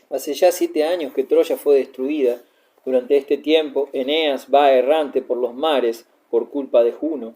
Hace ya 7 años que Troya fue destruida. Durante este tiempo, Eneas va errante por los mares por culpa de Juno.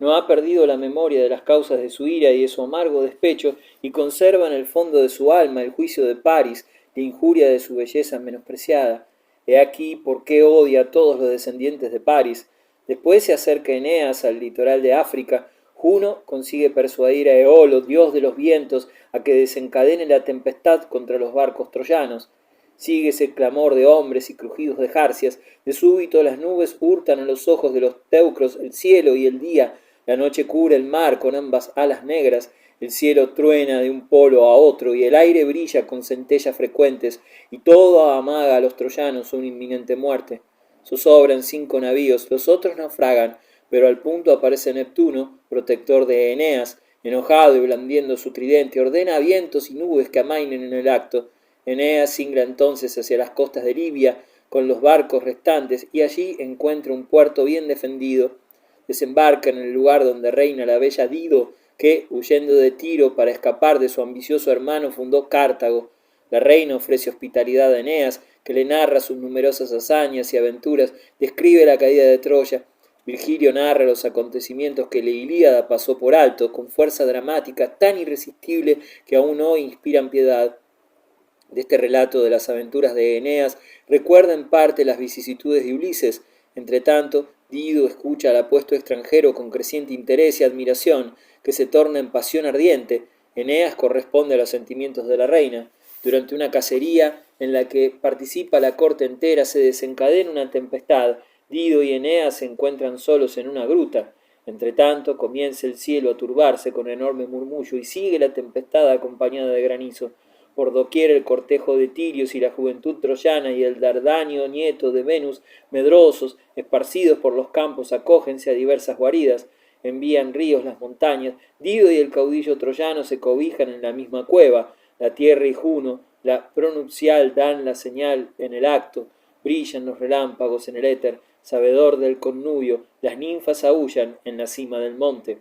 No ha perdido la memoria de las causas de su ira y de su amargo despecho, y conserva en el fondo de su alma el juicio de Paris, la injuria de su belleza menospreciada. He aquí por qué odia a todos los descendientes de Paris. Después se acerca Eneas al litoral de África. Juno consigue persuadir a Eolo, dios de los vientos, a que desencadene la tempestad contra los barcos troyanos. Sigue ese clamor de hombres y crujidos de jarcias. De súbito las nubes hurtan a los ojos de los teucros el cielo y el día. La noche cubre el mar con ambas alas negras. El cielo truena de un polo a otro y el aire brilla con centellas frecuentes, y todo amaga a los troyanos una inminente muerte. Zozobran 5 navíos, los otros naufragan, pero al punto aparece Neptuno, protector de Eneas, enojado y blandiendo su tridente, ordena a vientos y nubes que amainen en el acto. Eneas singra entonces hacia las costas de Libia con los barcos restantes, y allí encuentra un puerto bien defendido. Desembarca en el lugar donde reina la bella Dido, que, huyendo de Tiro para escapar de su ambicioso hermano, fundó Cartago. La reina ofrece hospitalidad a Eneas, que le narra sus numerosas hazañas y aventuras, describe la caída de Troya. Virgilio narra los acontecimientos que la Ilíada pasó por alto, con fuerza dramática tan irresistible que aún hoy inspiran piedad. De este relato de las aventuras de Eneas recuerda en parte las vicisitudes de Ulises. Entretanto, Dido escucha al apuesto extranjero con creciente interés y admiración, que se torna en pasión ardiente. Eneas corresponde a los sentimientos de la reina. Durante una cacería en la que participa la corte entera se desencadena una tempestad. Dido y Eneas se encuentran solos en una gruta. Entretanto, comienza el cielo a turbarse con enorme murmullo y sigue la tempestad acompañada de granizo. Por doquier el cortejo de tirios y la juventud troyana y el Dardanio nieto de Venus, medrosos, esparcidos por los campos, acógense a diversas guaridas, envían ríos las montañas. Dido y el caudillo troyano se cobijan en la misma cueva. La tierra y Juno, la pronupcial, dan la señal en el acto. Brillan los relámpagos en el éter, sabedor del connubio. Las ninfas aúllan en la cima del monte.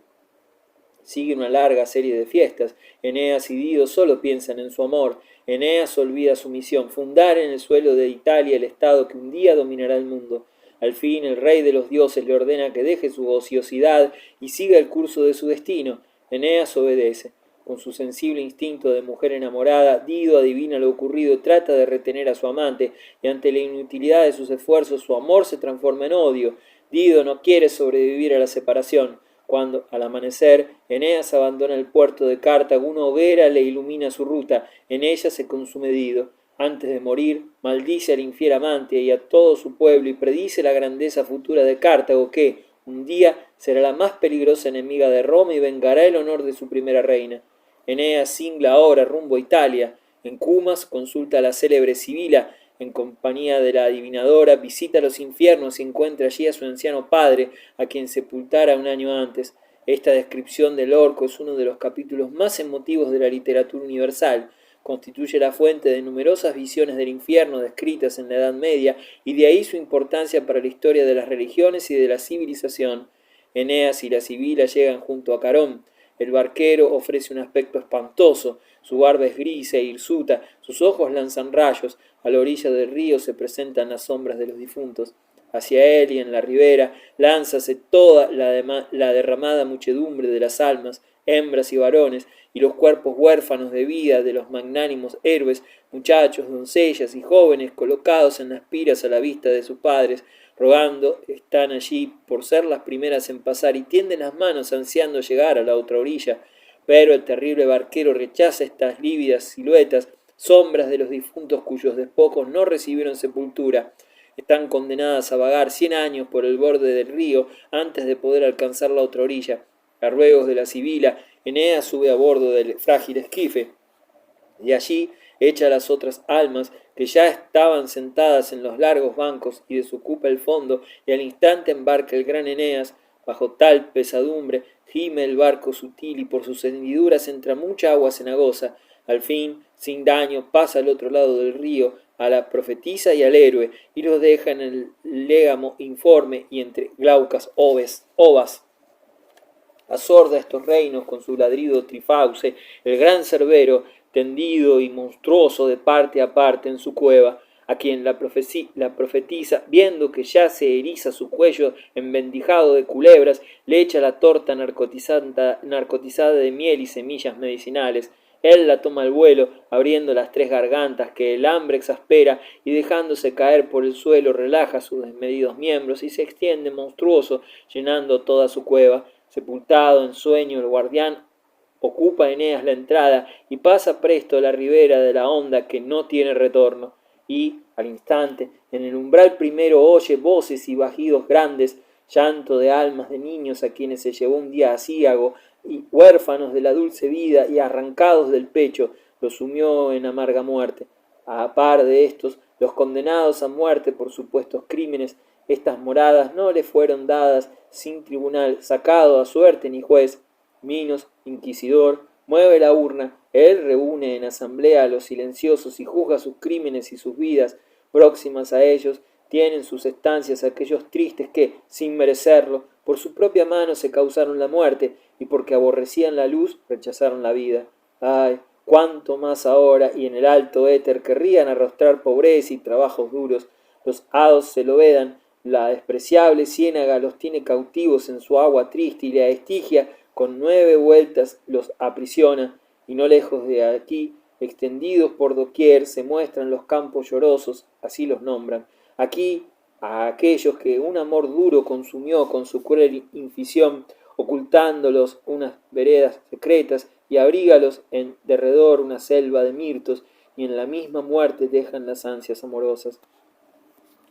Sigue una larga serie de fiestas. Eneas y Dido solo piensan en su amor. Eneas olvida su misión, fundar en el suelo de Italia el estado que un día dominará el mundo. Al fin el rey de los dioses le ordena que deje su ociosidad y siga el curso de su destino. Eneas obedece. Con su sensible instinto de mujer enamorada, Dido adivina lo ocurrido, trata de retener a su amante, y ante la inutilidad de sus esfuerzos su amor se transforma en odio. Dido no quiere sobrevivir a la separación. Cuando, al amanecer, Eneas abandona el puerto de Cartago, una hoguera le ilumina su ruta. En ella se consume Dido. Antes de morir, maldice al infiel amante y a todo su pueblo y predice la grandeza futura de Cartago, que, un día, será la más peligrosa enemiga de Roma y vengará el honor de su primera reina. Eneas singla ahora rumbo a Italia. En Cumas consulta a la célebre Sibila. En compañía de la adivinadora, visita los infiernos y encuentra allí a su anciano padre, a quien sepultara un año antes. Esta descripción del orco es uno de los capítulos más emotivos de la literatura universal. Constituye la fuente de numerosas visiones del infierno descritas en la Edad Media, y de ahí su importancia para la historia de las religiones y de la civilización. Eneas y la Sibila llegan junto a Carón. El barquero ofrece un aspecto espantoso. Su barba es gris e hirsuta, sus ojos lanzan rayos. A la orilla del río se presentan las sombras de los difuntos. Hacia él y en la ribera lánzase toda la derramada muchedumbre de las almas, hembras y varones, y los cuerpos huérfanos de vida de los magnánimos héroes, muchachos, doncellas y jóvenes colocados en las piras a la vista de sus padres, rogando están allí por ser las primeras en pasar y tienden las manos ansiando llegar a la otra orilla. Pero el terrible barquero rechaza estas lívidas siluetas, sombras de los difuntos cuyos despojos no recibieron sepultura. Están condenadas a vagar 100 años por el borde del río antes de poder alcanzar la otra orilla. A ruegos de la Sibila, Eneas sube a bordo del frágil esquife. De allí echa a las otras almas que ya estaban sentadas en los largos bancos y desocupa el fondo, y al instante embarca el gran Eneas. Bajo tal pesadumbre gime el barco sutil y por sus hendiduras entra mucha agua cenagosa. Al fin, sin daño, pasa al otro lado del río, a la profetisa y al héroe, y los deja en el légamo informe y entre glaucas ovas. Asorda estos reinos con su ladrido trifauce, el gran Cerbero, tendido y monstruoso de parte a parte en su cueva, a quien la profetisa, viendo que ya se eriza su cuello envencijado de culebras, le echa la torta narcotizada de miel y semillas medicinales. Él la toma al vuelo, abriendo las 3 gargantas que el hambre exaspera, y dejándose caer por el suelo relaja sus desmedidos miembros y se extiende monstruoso, llenando toda su cueva. Sepultado en sueño el guardián, ocupa Eneas la entrada y pasa presto la ribera de la onda que no tiene retorno. Y, al instante, en el umbral primero oye voces y bajidos grandes, llanto de almas de niños a quienes se llevó un día acíago, y huérfanos de la dulce vida y arrancados del pecho, los sumió en amarga muerte. A par de estos, los condenados a muerte por supuestos crímenes, estas moradas no le fueron dadas sin tribunal, sacado a suerte ni juez. Minos, inquisidor, mueve la urna, él reúne en asamblea a los silenciosos y juzga sus crímenes y sus vidas. Próximas a ellos tienen sus estancias aquellos tristes que, sin merecerlo, por su propia mano se causaron la muerte, y porque aborrecían la luz, rechazaron la vida. Ay, cuánto más ahora, y en el alto éter querrían arrostrar pobreza y trabajos duros. Los hados se lo vedan, la despreciable ciénaga los tiene cautivos en su agua triste, y la Estigia con 9 vueltas los aprisiona, y no lejos de aquí, extendidos por doquier, se muestran los campos llorosos, así los nombran. Aquí, a aquellos que un amor duro consumió con su cruel infusión, ocultándolos unas veredas secretas, y abrígalos en derredor una selva de mirtos, y en la misma muerte dejan las ansias amorosas.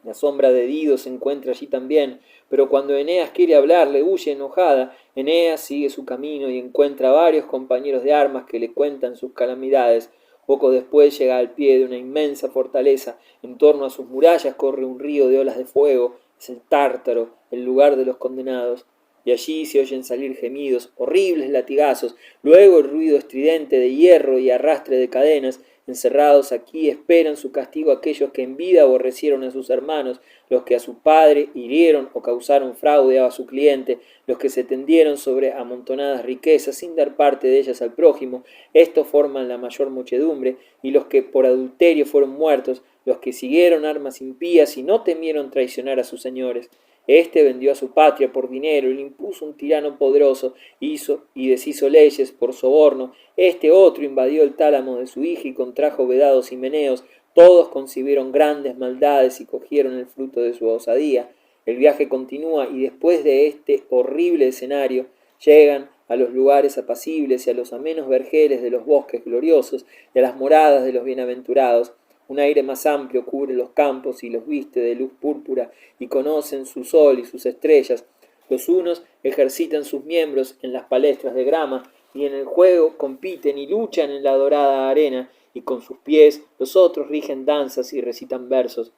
La sombra de Dido se encuentra allí también, pero cuando Eneas quiere hablarle, huye enojada. Eneas sigue su camino y encuentra varios compañeros de armas que le cuentan sus calamidades. Poco después llega al pie de una inmensa fortaleza. En torno a sus murallas corre un río de olas de fuego. Es el Tártaro, el lugar de los condenados. Y allí se oyen salir gemidos, horribles latigazos, luego el ruido estridente de hierro y arrastre de cadenas. Encerrados aquí esperan su castigo aquellos que en vida aborrecieron a sus hermanos, los que a su padre hirieron o causaron fraude a su cliente, los que se tendieron sobre amontonadas riquezas sin dar parte de ellas al prójimo. Estos forman la mayor muchedumbre, y los que por adulterio fueron muertos, los que siguieron armas impías y no temieron traicionar a sus señores. Este vendió a su patria por dinero y le impuso un tirano poderoso, hizo y deshizo leyes por soborno. Este otro invadió el tálamo de su hija y contrajo vedados himeneos. Todos concibieron grandes maldades y cogieron el fruto de su osadía. El viaje continúa, y después de este horrible escenario llegan a los lugares apacibles y a los amenos vergeles de los bosques gloriosos y a las moradas de los bienaventurados. Un aire más amplio cubre los campos y los viste de luz púrpura, y conocen su sol y sus estrellas. Los unos ejercitan sus miembros en las palestras de grama, y en el juego compiten y luchan en la dorada arena, y con sus pies los otros rigen danzas y recitan versos.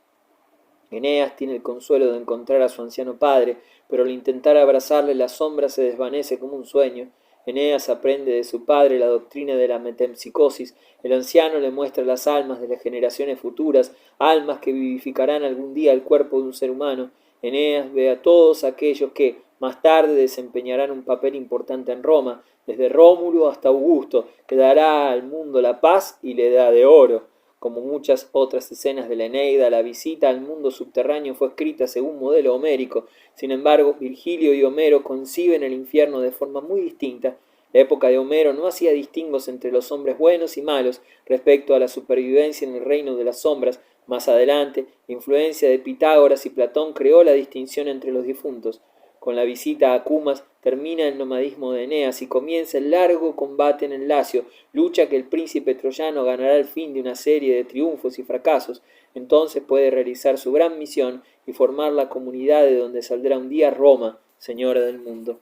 Eneas tiene el consuelo de encontrar a su anciano padre, pero al intentar abrazarle la sombra se desvanece como un sueño. Eneas aprende de su padre la doctrina de la metempsicosis. El anciano le muestra las almas de las generaciones futuras, almas que vivificarán algún día el cuerpo de un ser humano. Eneas ve a todos aquellos que, más tarde, desempeñarán un papel importante en Roma, desde Rómulo hasta Augusto, que dará al mundo la paz y la edad de oro. Como muchas otras escenas de la Eneida, la visita al mundo subterráneo fue escrita según modelo homérico. Sin embargo, Virgilio y Homero conciben el infierno de forma muy distinta. La época de Homero no hacía distingos entre los hombres buenos y malos respecto a la supervivencia en el reino de las sombras. Más adelante, la influencia de Pitágoras y Platón creó la distinción entre los difuntos. Con la visita a Cumas termina el nomadismo de Eneas y comienza el largo combate en el Lacio, lucha que el príncipe troyano ganará al fin de una serie de triunfos y fracasos. Entonces puede realizar su gran misión y formar la comunidad de donde saldrá un día Roma, señora del mundo.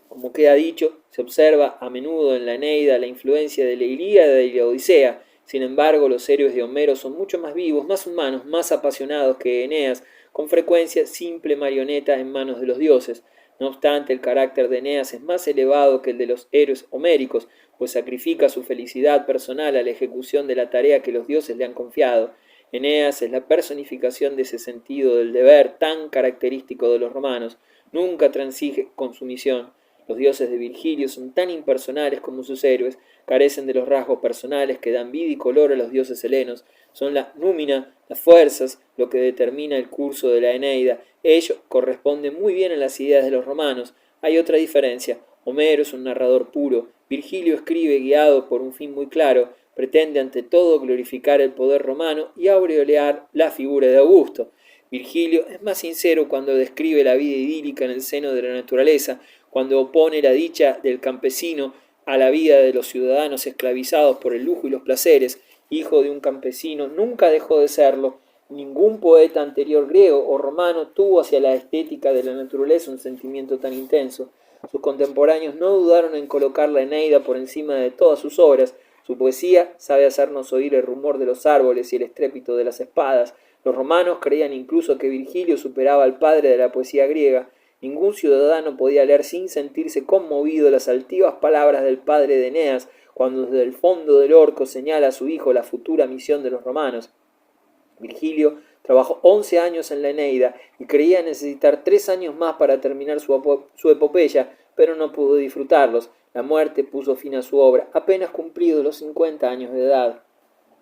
Como queda dicho, se observa a menudo en la Eneida la influencia de la Ilíada y la Odisea. Sin embargo, los héroes de Homero son mucho más vivos, más humanos, más apasionados que Eneas, con frecuencia simple marioneta en manos de los dioses. No obstante, el carácter de Eneas es más elevado que el de los héroes homéricos, pues sacrifica su felicidad personal a la ejecución de la tarea que los dioses le han confiado. Eneas es la personificación de ese sentido del deber tan característico de los romanos. Nunca transige con su misión. Los dioses de Virgilio son tan impersonales como sus héroes, carecen de los rasgos personales que dan vida y color a los dioses helenos, son la númina, las fuerzas, lo que determina el curso de la Eneida. Ello corresponde muy bien a las ideas de los romanos. Hay otra diferencia. Homero es un narrador puro, Virgilio escribe guiado por un fin muy claro, pretende ante todo glorificar el poder romano y aureolear la figura de Augusto. Virgilio es más sincero cuando describe la vida idílica en el seno de la naturaleza, cuando opone la dicha del campesino a la vida de los ciudadanos esclavizados por el lujo y los placeres. Hijo de un campesino, nunca dejó de serlo. Ningún poeta anterior griego o romano tuvo hacia la estética de la naturaleza un sentimiento tan intenso. Sus contemporáneos no dudaron en colocar la Eneida por encima de todas sus obras. Su poesía sabe hacernos oír el rumor de los árboles y el estrépito de las espadas. Los romanos creían incluso que Virgilio superaba al padre de la poesía griega. Ningún ciudadano podía leer sin sentirse conmovido las altivas palabras del padre de Eneas, cuando desde el fondo del orco señala a su hijo la futura misión de los romanos. Virgilio trabajó 11 años en la Eneida y creía necesitar 3 años más para terminar su epopeya, pero no pudo disfrutarlos. La muerte puso fin a su obra, apenas cumplidos los 50 años de edad.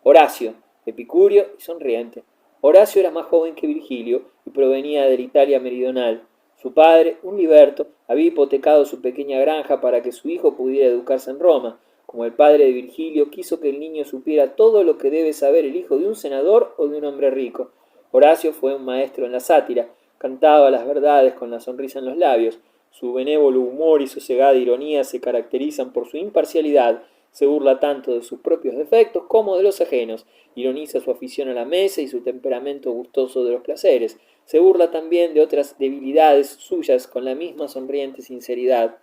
Horacio, epicúreo y sonriente. Horacio era más joven que Virgilio y provenía de la Italia meridional. Su padre, un liberto, había hipotecado su pequeña granja para que su hijo pudiera educarse en Roma. Como el padre de Virgilio, quiso que el niño supiera todo lo que debe saber el hijo de un senador o de un hombre rico. Horacio fue un maestro en la sátira, cantaba las verdades con la sonrisa en los labios. Su benévolo humor y sosegada ironía se caracterizan por su imparcialidad. Se burla tanto de sus propios defectos como de los ajenos. Ironiza su afición a la mesa y su temperamento gustoso de los placeres. Se burla también de otras debilidades suyas con la misma sonriente sinceridad.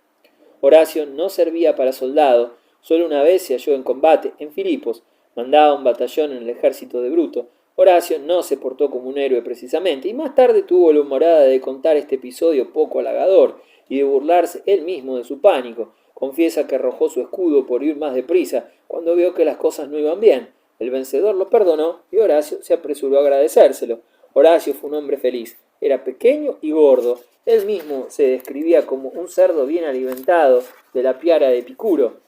Horacio no servía para soldado. Solo una vez se halló en combate, en Filipos. Mandaba un batallón en el ejército de Bruto. Horacio no se portó como un héroe precisamente, y más tarde tuvo la humorada de contar este episodio poco halagador y de burlarse él mismo de su pánico. Confiesa que arrojó su escudo por ir más deprisa cuando vio que las cosas no iban bien. El vencedor lo perdonó y Horacio se apresuró a agradecérselo. Horacio fue un hombre feliz. Era pequeño y gordo. Él mismo se describía como un cerdo bien alimentado de la piara de Epicuro.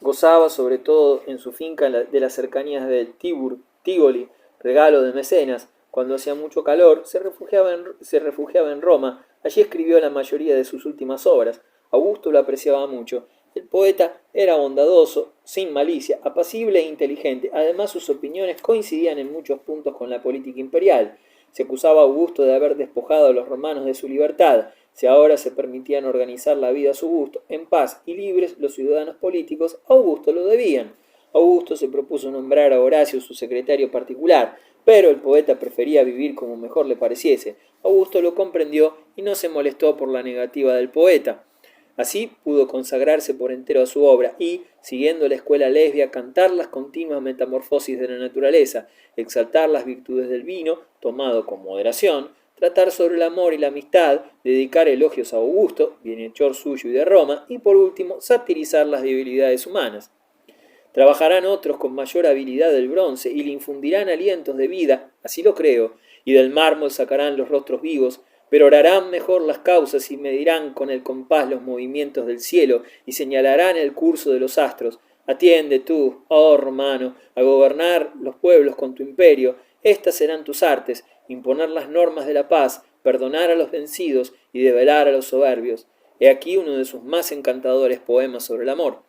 Gozaba sobre todo en su finca de las cercanías del Tigoli, regalo de Mecenas. Cuando hacía mucho calor, se refugiaba en Roma. Allí escribió la mayoría de sus últimas obras. Augusto lo apreciaba mucho. El poeta era bondadoso, sin malicia, apacible e inteligente. Además, sus opiniones coincidían en muchos puntos con la política imperial. Se acusaba a Augusto de haber despojado a los romanos de su libertad. Si ahora se permitían organizar la vida a su gusto, en paz y libres, los ciudadanos políticos a Augusto lo debían. Augusto se propuso nombrar a Horacio su secretario particular, pero el poeta prefería vivir como mejor le pareciese. Augusto lo comprendió y no se molestó por la negativa del poeta. Así pudo consagrarse por entero a su obra y, siguiendo la escuela lesbia, cantar las continuas metamorfosis de la naturaleza, exaltar las virtudes del vino, tomado con moderación, tratar sobre el amor y la amistad, dedicar elogios a Augusto, bienhechor suyo y de Roma, y por último, satirizar las debilidades humanas. Trabajarán otros con mayor habilidad del bronce y le infundirán alientos de vida, así lo creo, y del mármol sacarán los rostros vivos, pero orarán mejor las causas y medirán con el compás los movimientos del cielo y señalarán el curso de los astros. Atiende tú, oh romano, a gobernar los pueblos con tu imperio. Estas serán tus artes, imponer las normas de la paz, perdonar a los vencidos y develar a los soberbios. He aquí uno de sus más encantadores poemas sobre el amor.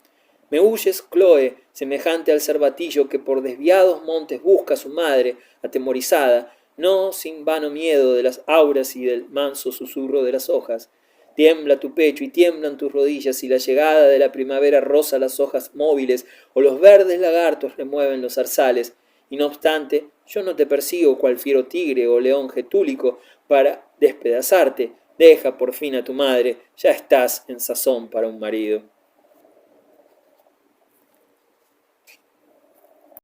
Me huyes, Cloe, semejante al cervatillo que por desviados montes busca a su madre, atemorizada, no sin vano miedo de las auras y del manso susurro de las hojas. Tiembla tu pecho y tiemblan tus rodillas y la llegada de la primavera roza las hojas móviles o los verdes lagartos remueven los zarzales. Y no obstante, yo no te persigo cual fiero tigre o león getúlico para despedazarte. Deja por fin a tu madre, ya estás en sazón para un marido.